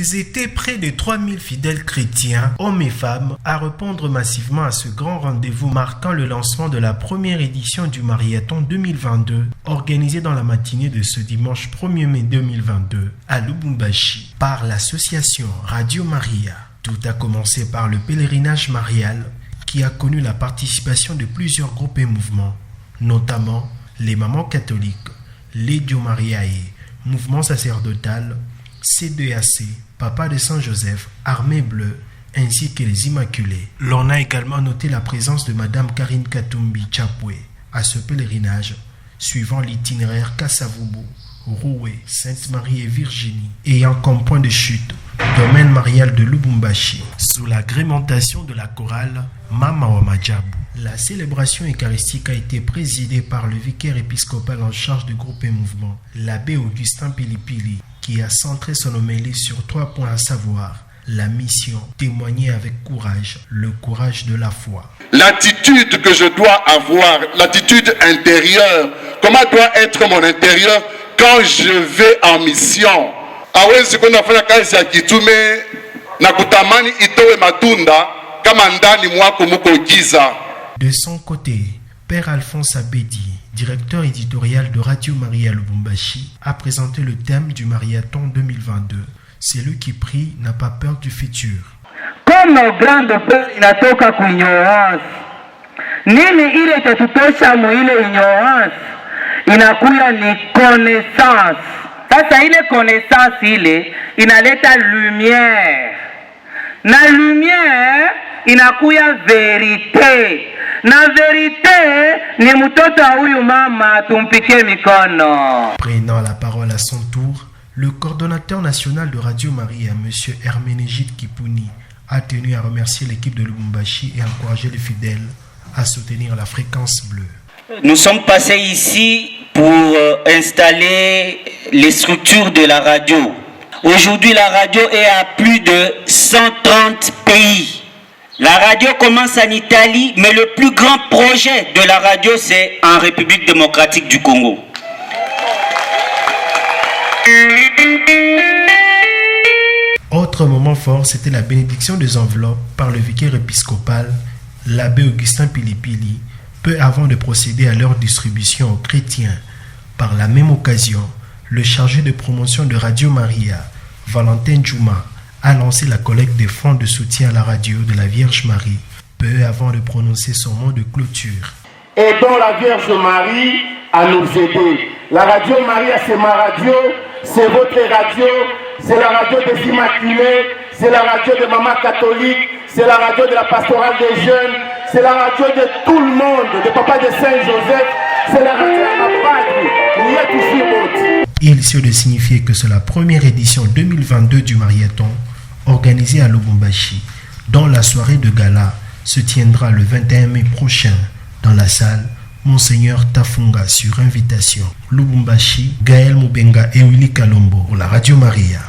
Ils étaient près de 3000 fidèles chrétiens, hommes et femmes, à répondre massivement à ce grand rendez-vous marquant le lancement de la première édition du Marathon 2022, organisé dans la matinée de ce dimanche 1er mai 2022 à Lubumbashi par l'association Radio Maria. Tout a commencé par le pèlerinage marial qui a connu la participation de plusieurs groupes et mouvements, notamment les Mamans catholiques, Lédio Mariae, Mouvement sacerdotal, C2AC, Papa de Saint-Joseph, Armée Bleue, ainsi que les Immaculés. L'on a également noté la présence de Madame Karine Katumbi Chapwe à ce pèlerinage, suivant l'itinéraire Kassavubu, Roué, Sainte-Marie et Virginie, ayant comme point de chute domaine marial de Lubumbashi, sous l'agrémentation de la chorale Mama wa Majabu. La célébration eucharistique a été présidée par le vicaire épiscopal en charge du groupe et mouvement, l'abbé Augustin Pilipili, qui a centré son homélie sur 3 points, à savoir la mission, témoigner avec courage, le courage de la foi. L'attitude que je dois avoir, l'attitude intérieure, comment doit être mon intérieur quand je vais en mission. Awezi kuna fanya kazi ya kitume na kutamani itowe matunda kama ndani mwako muko giza. De son côté, Père Alphonse Abedi, directeur éditorial de Radio Maria Lubumbashi, a présenté le thème du Marathon 2022. Celui qui prie n'a pas peur du futur. Comme grande peur inatoka kuignorance. Nini ile itatutosha muile ignorance? Inakuya ni connaissance. Sasa ile connaissance ile inaleta lumière. Na lumière inakuya verite. Na verite ni mtoto huyu mama tumpikie mikono. Prenant la parole à son tour, le coordonnateur national de Radio Maria, M. Herménégide Kipuni, a tenu à remercier l'équipe de Lubumbashi et encourager les fidèles à soutenir la fréquence bleue. Nous sommes passés ici pour installer les structures de la radio. Aujourd'hui, la radio est à plus de 130 pays. La radio commence en Italie, mais le plus grand projet de la radio, c'est en République démocratique du Congo. Autre moment fort, c'était la bénédiction des enveloppes par le vicaire épiscopal, l'abbé Augustin Pilipili, peu avant de procéder à leur distribution aux chrétiens. Par la même occasion, le chargé de promotion de Radio Maria, Valentin Djouma, a lancé la collecte des fonds de soutien à la radio de la Vierge Marie, peu avant de prononcer son mot de clôture. Aidons la Vierge Marie à nous aider. La Radio Maria, c'est ma radio, c'est votre radio, c'est la radio des Immaculés, c'est la radio des Mamans catholiques, c'est la radio de la pastorale des jeunes, c'est la radio de tout le monde, de Papa de Saint-Joseph, c'est la radio de ma patrie. Il est de signifier que c'est la première édition 2022 du Marathon organisée à Lubumbashi, dont la soirée de gala se tiendra le 21 mai prochain dans la salle Monseigneur Tafunga sur invitation. Lubumbashi, Gaël Moubenga et Willy Kalombo pour la Radio Maria.